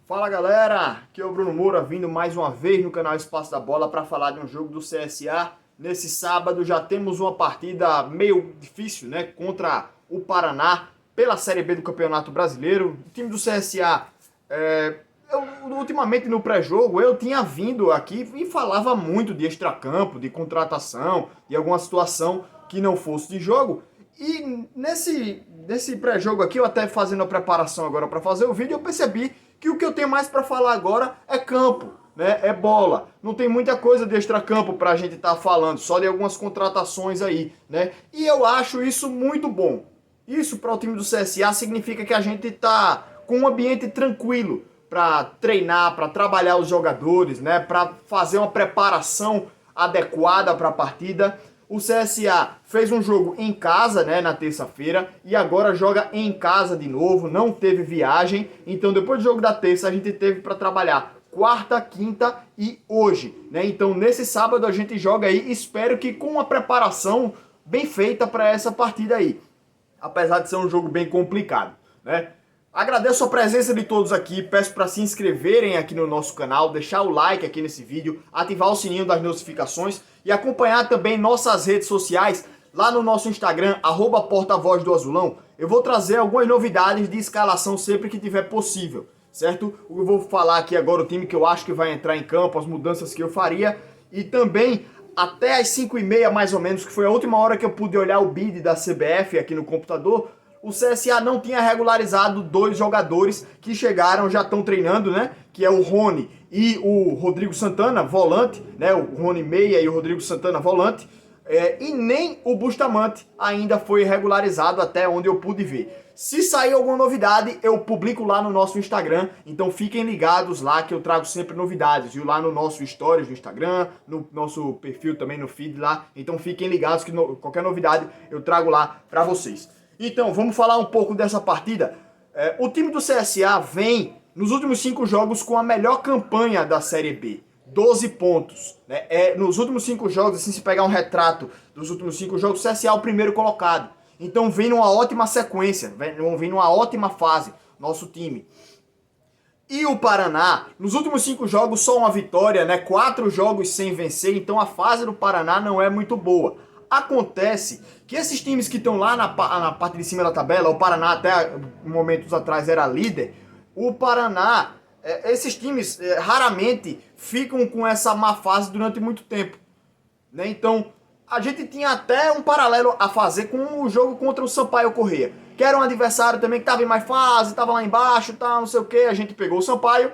Fala galera, aqui é o Bruno Moura vindo mais uma vez no canal Espaço da Bola para falar de um jogo do CSA. Nesse sábado já temos uma partida meio difícil, né, contra o Paraná pela Série B do Campeonato Brasileiro. O time do CSA, ultimamente no pré-jogo eu tinha vindo aqui e falava muito de extracampo, de contratação, de alguma situação que não fosse de jogo. E nesse pré-jogo aqui, eu até fazendo a preparação agora para fazer o vídeo, eu percebi que o que eu tenho mais para falar agora é campo, né? É bola. Não tem muita coisa de extracampo para a gente estar falando, só de algumas contratações aí, né? E eu acho isso muito bom. Isso para o time do CSA significa que a gente está com um ambiente tranquilo para treinar, para trabalhar os jogadores, né? Para fazer uma preparação adequada para a partida. O CSA fez um jogo em casa, né, na terça-feira, e agora joga em casa de novo, não teve viagem. Então depois do jogo da terça a gente teve para trabalhar quarta, quinta e hoje, né? Então nesse sábado a gente joga aí, espero que com uma preparação bem feita para essa partida aí. Apesar de ser um jogo bem complicado, né? Agradeço a presença de todos aqui, peço para se inscreverem aqui no nosso canal, deixar o like aqui nesse vídeo, ativar o sininho das notificações e acompanhar também nossas redes sociais, lá no nosso Instagram, @porta-voz do Azulão. Eu vou trazer algumas novidades de escalação sempre que tiver possível, certo? Eu vou falar aqui agora o time que eu acho que vai entrar em campo, as mudanças que eu faria e também até às 5h30 mais ou menos, que foi a última hora que eu pude olhar o bid da CBF aqui no computador. O CSA não tinha regularizado dois jogadores que chegaram, já estão treinando, né? Que é o Rony e o Rodrigo Santana, volante, né? O Rony meia e o Rodrigo Santana, volante. E nem o Bustamante ainda foi regularizado até onde eu pude ver. Se sair alguma novidade, eu publico lá no nosso Instagram, então fiquem ligados lá que eu trago sempre novidades, viu? Lá no nosso Stories do Instagram, no nosso perfil também no feed lá, então fiquem ligados que qualquer novidade eu trago lá pra vocês. Então, vamos falar um pouco dessa partida. O time do CSA vem, nos últimos 5 jogos, com a melhor campanha da Série B. 12 pontos. Né? Nos últimos 5 jogos, assim, se pegar um retrato dos últimos 5 jogos, o CSA é o primeiro colocado. Então, vem numa ótima sequência, vem numa ótima fase, nosso time. E o Paraná, nos últimos 5 jogos, só uma vitória, né? 4 jogos sem vencer, então a fase do Paraná não é muito boa. Acontece que esses times que estão lá na parte de cima da tabela, o Paraná até momentos atrás era líder, o Paraná, esses times raramente ficam com essa má fase durante muito tempo, né? Então, a gente tinha até um paralelo a fazer com o jogo contra o Sampaio Corrêa, que era um adversário também que estava em mais fase, estava lá embaixo, tá, não sei o que, a gente pegou o Sampaio,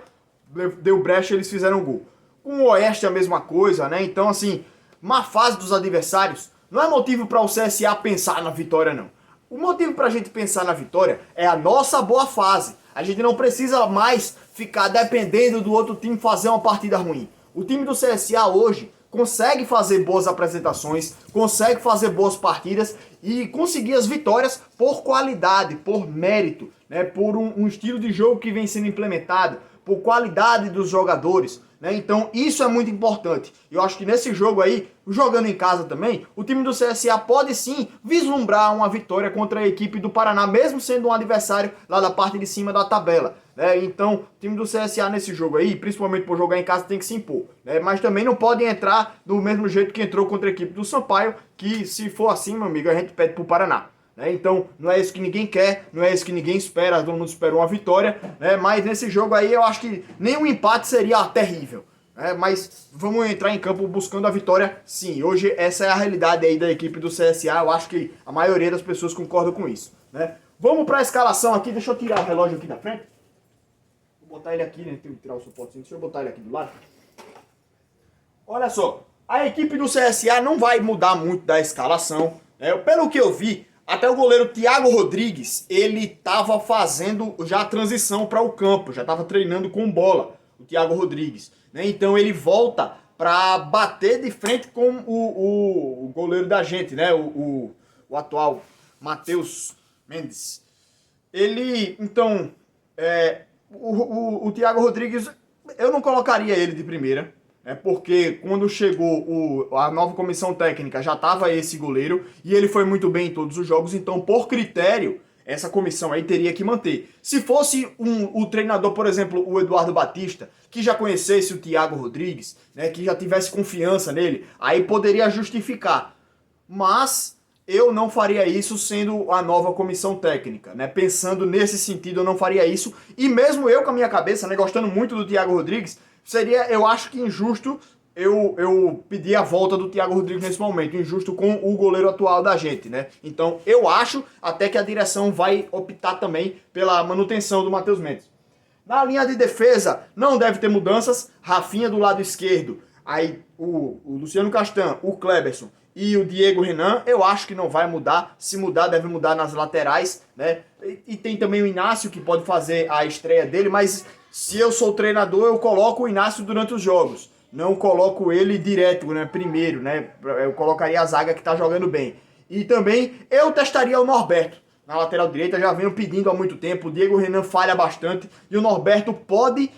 deu brecha, eles fizeram gol. Com o Oeste a mesma coisa, né? Então, assim, má fase dos adversários não é motivo para o CSA pensar na vitória, não. O motivo para a gente pensar na vitória é a nossa boa fase. A gente não precisa mais ficar dependendo do outro time fazer uma partida ruim. O time do CSA hoje consegue fazer boas apresentações, consegue fazer boas partidas e conseguir as vitórias por qualidade, por mérito, né? Por um estilo de jogo que vem sendo implementado, por qualidade dos jogadores, né? Então isso é muito importante. Eu acho que nesse jogo aí, jogando em casa também, o time do CSA pode sim vislumbrar uma vitória contra a equipe do Paraná, mesmo sendo um adversário lá da parte de cima da tabela, né? Então o time do CSA nesse jogo aí, principalmente por jogar em casa, tem que se impor, né? Mas também não pode entrar do mesmo jeito que entrou contra a equipe do Sampaio, que se for assim, meu amigo, a gente pede pro Paraná. Então, não é isso que ninguém quer, não é isso que ninguém espera, todo mundo esperou uma vitória, né? Mas nesse jogo aí eu acho que nenhum empate seria terrível, né? Mas vamos entrar em campo buscando a vitória, sim. Hoje essa é a realidade aí da equipe do CSA, eu acho que a maioria das pessoas concordam com isso, né? Vamos para a escalação aqui, deixa eu tirar o relógio aqui da frente. Vou botar ele aqui, né? Tem que tirar o suportezinho, deixa eu botar ele aqui do lado. Olha só, a equipe do CSA não vai mudar muito da escalação, né? Pelo que eu vi, até o goleiro Thiago Rodrigues, ele estava fazendo já a transição para o campo, já estava treinando com bola, o Thiago Rodrigues, né? Então ele volta para bater de frente com o goleiro da gente, né? O atual Matheus Mendes. Ele, então, o Thiago Rodrigues, eu não colocaria ele de primeira, porque quando chegou a nova comissão técnica já estava esse goleiro e ele foi muito bem em todos os jogos, então por critério Essa comissão aí teria que manter. Se fosse o treinador, por exemplo, o Eduardo Batista, que já conhecesse o Thiago Rodrigues, né, que já tivesse confiança nele, aí poderia justificar. Mas eu não faria isso sendo a nova comissão técnica, né? Pensando nesse sentido, eu não faria isso. E mesmo eu com a minha cabeça, né, gostando muito do Thiago Rodrigues, seria, eu acho que injusto eu pedir a volta do Thiago Rodrigues nesse momento, injusto com o goleiro atual da gente, né? Então eu acho até que a direção vai optar também pela manutenção do Matheus Mendes. Na linha de defesa, não deve ter mudanças. Rafinha do lado esquerdo, aí o Luciano Castan, o Kleberson e o Diego Renan, eu acho que não vai mudar. Se mudar, deve mudar nas laterais, né? E tem também o Inácio, que pode fazer a estreia dele, mas se eu sou o treinador, eu coloco o Inácio durante os jogos. Não coloco ele direto, né? Primeiro, né? Eu colocaria a zaga que tá jogando bem. E também eu testaria o Norberto na lateral direita, já venho pedindo há muito tempo. O Diego Renan falha bastante e o Norberto pode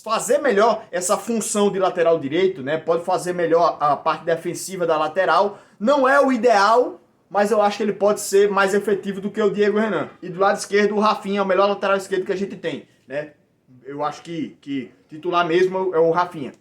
fazer melhor essa função de lateral direito, né? Pode fazer melhor a parte defensiva da lateral. Não é o ideal, mas eu acho que ele pode ser mais efetivo do que o Diego Renan. E do lado esquerdo, o Rafinha é o melhor lateral esquerdo que a gente tem, né? Eu acho que titular mesmo é o Rafinha.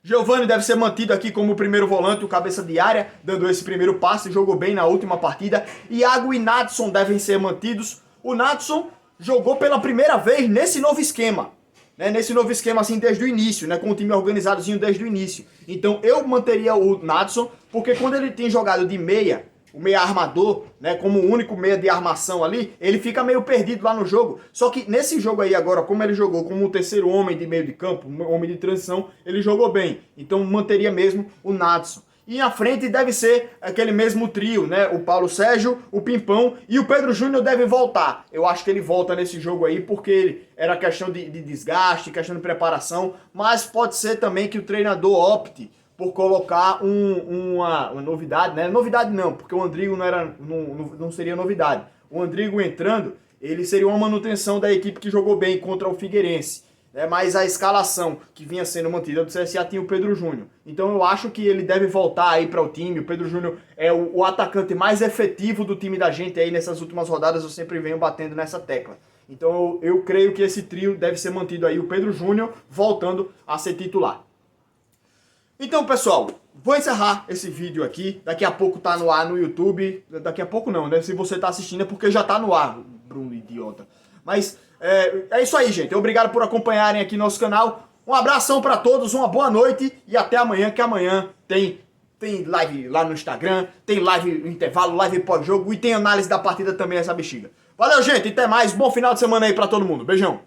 Giovani deve ser mantido aqui como primeiro volante, o cabeça de área, dando esse primeiro passe, jogou bem na última partida. Iago e Nadson devem ser mantidos. O Nadson jogou pela primeira vez nesse novo esquema, né? Nesse novo esquema assim desde o início, né? Com o time organizadozinho desde o início. Então eu manteria o Nadson, porque quando ele tem jogado de meia, o meia armador, né, como o único meia de armação ali, ele fica meio perdido lá no jogo. Só que nesse jogo aí agora, como ele jogou como o terceiro homem de meio de campo, homem de transição, ele jogou bem. Então manteria mesmo o Nadson. E à frente deve ser aquele mesmo trio, né? O Paulo Sérgio, o Pimpão e o Pedro Júnior deve voltar. Eu acho que ele volta nesse jogo aí porque era questão de desgaste, questão de preparação, mas pode ser também que o treinador opte por colocar uma novidade, né? Novidade não, porque o Andrigo não seria novidade. O Andrigo entrando, ele seria uma manutenção da equipe que jogou bem contra o Figueirense, né? Mas a escalação que vinha sendo mantida do CSA tinha o Pedro Júnior. Então eu acho que ele deve voltar aí para o time. O Pedro Júnior é o atacante mais efetivo do time da gente aí nessas últimas rodadas, eu sempre venho batendo nessa tecla. Então eu creio que esse trio deve ser mantido aí, o Pedro Júnior voltando a ser titular. Então, pessoal, vou encerrar esse vídeo aqui. Daqui a pouco tá no ar no YouTube. Daqui a pouco não, né? Se você tá assistindo é porque já tá no ar, Bruno idiota. Mas é isso aí, gente. Obrigado por acompanharem aqui nosso canal. Um abração pra todos, uma boa noite e até amanhã, que amanhã tem live lá no Instagram, tem live no intervalo, live pós-jogo e tem análise da partida também, essa bexiga. Valeu, gente. Até mais. Bom final de semana aí pra todo mundo. Beijão.